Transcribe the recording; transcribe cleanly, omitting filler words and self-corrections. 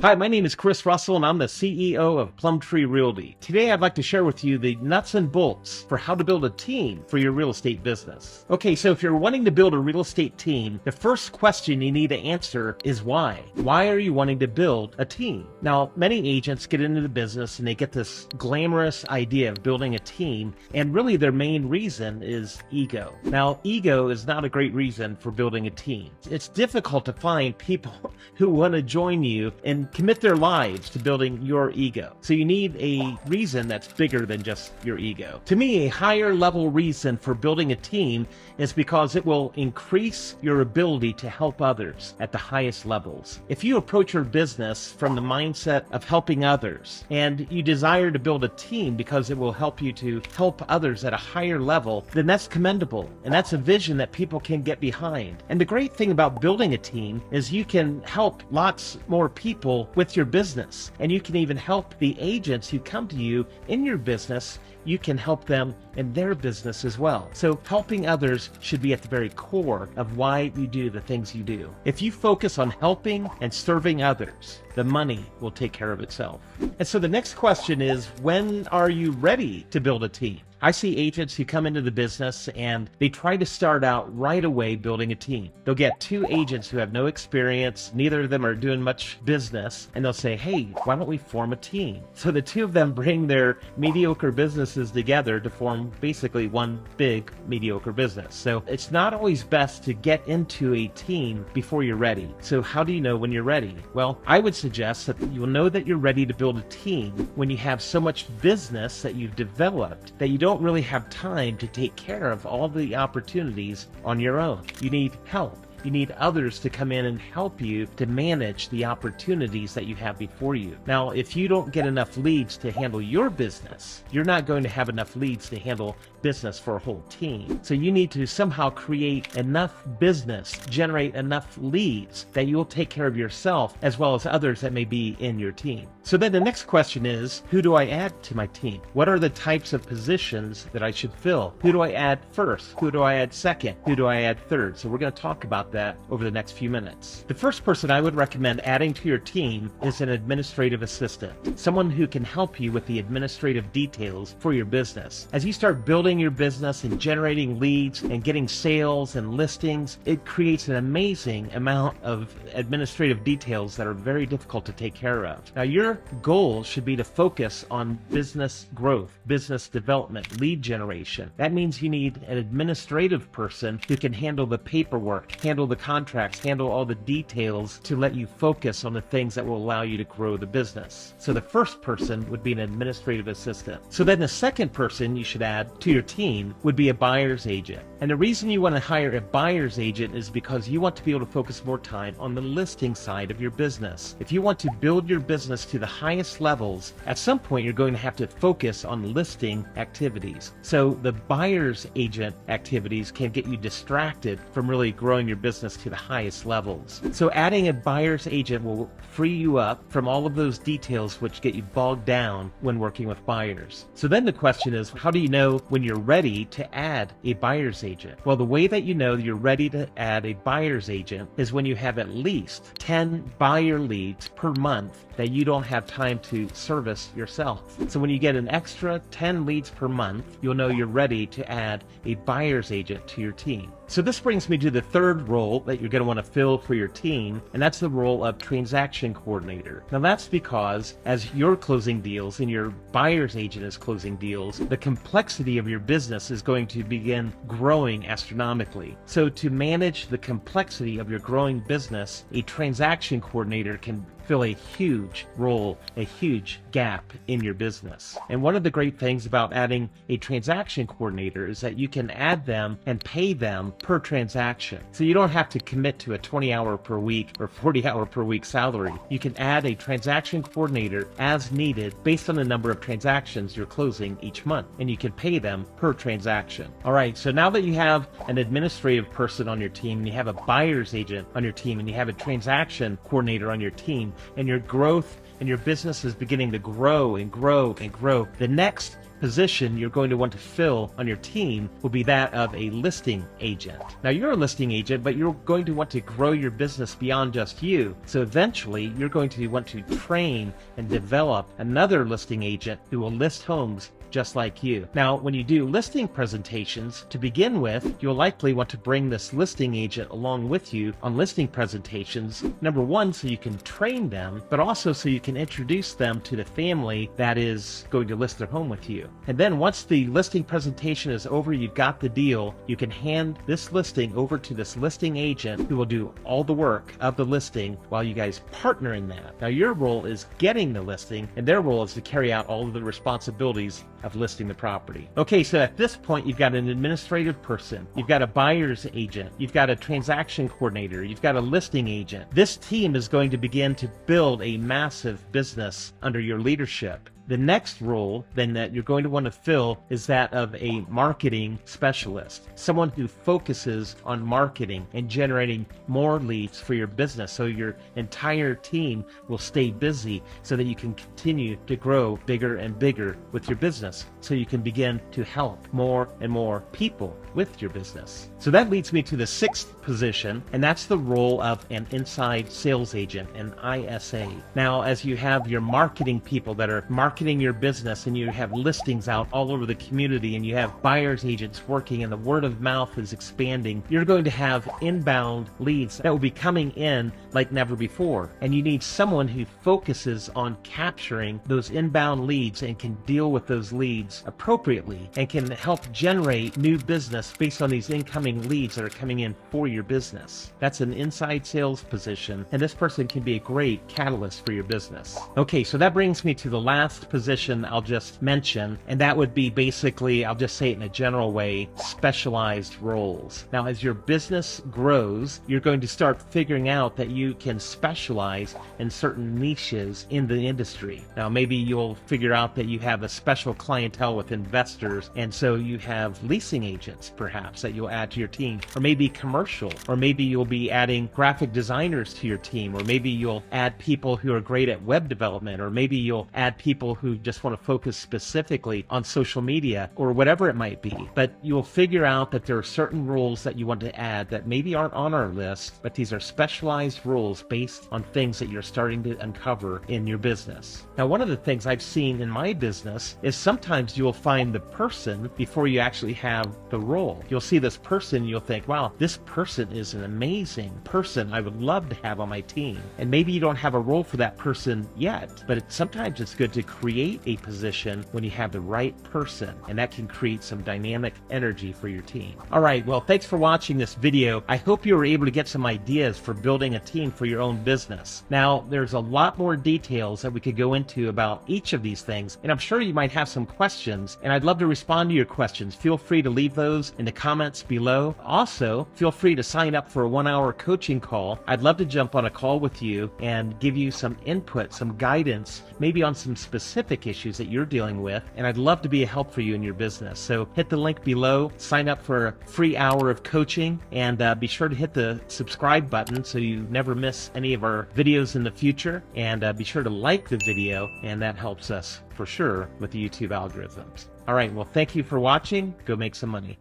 Hi, my name is Chris Russell and I'm the CEO of Plum Realty. Today I'd like to share with you the nuts and bolts for how to build a team for your real estate business. Okay, so if you're wanting to build a real estate team, the first question you need to answer is why. Why are you wanting to build a team? Now, many agents get into the business and they get this glamorous idea of building a team, and really their main reason is ego. Now, ego is not a great reason for building a team. It's difficult to find people who want to join you and commit their lives to building your ego. So you need a reason that's bigger than just your ego. To me, a higher level reason for building a team is because it will increase your ability to help others at the highest levels. If you approach your business from the mindset of helping others and you desire to build a team because it will help you to help others at a higher level, then that's commendable, and that's a vision that people can get behind. And the great thing about building a team is you can help lots more people with your business, and you can even help the agents who come to you in your business. You can help them in their business as well. So helping others should be at the very core of why you do the things you do. If you focus on helping and serving others, the money will take care of itself. And so the next question is, when are you ready to build a team? I see agents who come into the business and they try to start out right away building a team. They'll get two agents who have no experience, neither of them are doing much business, and they'll say, hey, why don't we form a team? So the two of them bring their mediocre businesses together to form basically one big mediocre business. So it's not always best to get into a team before you're ready. So how do you know when you're ready? Well, I would suggest that you'll know that you're ready to build a team when you have so much business that you've developed that you don't really have time to take care of all the opportunities on your own. You need help. You need others to come in and help you to manage the opportunities that you have before you. Now, if you don't get enough leads to handle your business, you're not going to have enough leads to handle business for a whole team. So you need to somehow create enough business, generate enough leads that you'll take care of yourself as well as others that may be in your team. So then the next question is, who do I add to my team? What are the types of positions that I should fill? Who do I add first? Who do I add second? Who do I add third? So we're going to talk about that over the next few minutes. The first person I would recommend adding to your team is an administrative assistant, someone who can help you with the administrative details for your business. As you start building your business and generating leads and getting sales and listings, it creates an amazing amount of administrative details that are very difficult to take care of. Now, your goal should be to focus on business growth, business development, lead generation. That means you need an administrative person who can handle the paperwork, handle the contracts, handle all the details to let you focus on the things that will allow you to grow the business. So the first person would be an administrative assistant. So then the second person you should add to your team would be a buyer's agent. And the reason you want to hire a buyer's agent is because you want to be able to focus more time on the listing side of your business. If you want to build your business to the highest levels, at some point you're going to have to focus on listing activities. So the buyer's agent activities can get you distracted from really growing your business to the highest levels. So adding a buyer's agent will free you up from all of those details which get you bogged down when working with buyers. So then the question is, how do you know when you're ready to add a buyer's agent? Well, the way that you know you're ready to add a buyer's agent is when you have at least 10 buyer leads per month that you don't have time to service yourself. So when you get an extra 10 leads per month, you'll know you're ready to add a buyer's agent to your team. So this brings me to the third role that you're going to want to fill for your team, and that's the role of transaction coordinator. Now that's because as you're closing deals and your buyer's agent is closing deals, the complexity of your business is going to begin growing astronomically. So to manage the complexity of your growing business, a transaction coordinator can fill a huge role, a huge gap in your business. And one of the great things about adding a transaction coordinator is that you can add them and pay them per transaction. So you don't have to commit to a 20-hour per week or 40-hour per week salary. You can add a transaction coordinator as needed based on the number of transactions you're closing each month, and you can pay them per transaction. All right, so now that you have an administrative person on your team, and you have a buyer's agent on your team, and you have a transaction coordinator on your team, and your growth and your business is beginning to grow and grow and grow, the next position you're going to want to fill on your team will be that of a listing agent. Now, you're a listing agent, but you're going to want to grow your business beyond just you. So eventually, you're going to want to train and develop another listing agent who will list homes just like you. Now, when you do listing presentations, to begin with, you'll likely want to bring this listing agent along with you on listing presentations. Number one, so you can train them, but also so you can introduce them to the family that is going to list their home with you. And then once the listing presentation is over, you've got the deal, you can hand this listing over to this listing agent who will do all the work of the listing while you guys partner in that. Now, your role is getting the listing, and their role is to carry out all of the responsibilities of listing the property. Okay, so at this point, you've got an administrative person, you've got a buyer's agent, you've got a transaction coordinator, you've got a listing agent. This team is going to begin to build a massive business under your leadership. The next role then that you're going to want to fill is that of a marketing specialist, someone who focuses on marketing and generating more leads for your business so your entire team will stay busy so that you can continue to grow bigger and bigger with your business, so you can begin to help more and more people with your business. So that leads me to the sixth position, and that's the role of an inside sales agent, an ISA. Now, as you have your marketing people that are marketing your business, and you have listings out all over the community, and you have buyer's agents working, and the word of mouth is expanding, you're going to have inbound leads that will be coming in like never before. And you need someone who focuses on capturing those inbound leads and can deal with those leads appropriately and can help generate new business based on these incoming leads that are coming in for your business. That's an inside sales position, and this person can be a great catalyst for your business. Okay, so that brings me to the last position I'll just mention, and that would be basically, I'll just say it in a general way, specialized roles. Now, as your business grows, you're going to start figuring out that you can specialize in certain niches in the industry. Now, maybe you'll figure out that you have a special clientele with investors, and so you have leasing agents perhaps that you'll add to your team, or maybe commercial, or maybe you'll be adding graphic designers to your team, or maybe you'll add people who are great at web development, or maybe you'll add people who just want to focus specifically on social media, or whatever it might be. But you'll figure out that there are certain roles that you want to add that maybe aren't on our list, but these are specialized roles based on things that you're starting to uncover in your business. Now, one of the things I've seen in my business is sometimes you'll find the person before you actually have the role. You'll see this person, you'll think, wow, this person is an amazing person I would love to have on my team. And maybe you don't have a role for that person yet, but sometimes it's good to create a position when you have the right person, and that can create some dynamic energy for your team. All right, well, thanks for watching this video. I hope you were able to get some ideas for building a team for your own business. Now, there's a lot more details that we could go into about each of these things, and I'm sure you might have some questions, and I'd love to respond to your questions. Feel free to leave those in the comments below. Also, feel free to sign up for a 1-hour coaching call. I'd love to jump on a call with you and give you some input, some guidance, maybe on some specific issues that you're dealing with, and I'd love to be a help for you in your business. So hit the link below, sign up for a free hour of coaching, and be sure to hit the subscribe button so you never miss any of our videos in the future, and be sure to like the video, and that helps us for sure with the YouTube algorithms. All right, well, thank you for watching. Go make some money.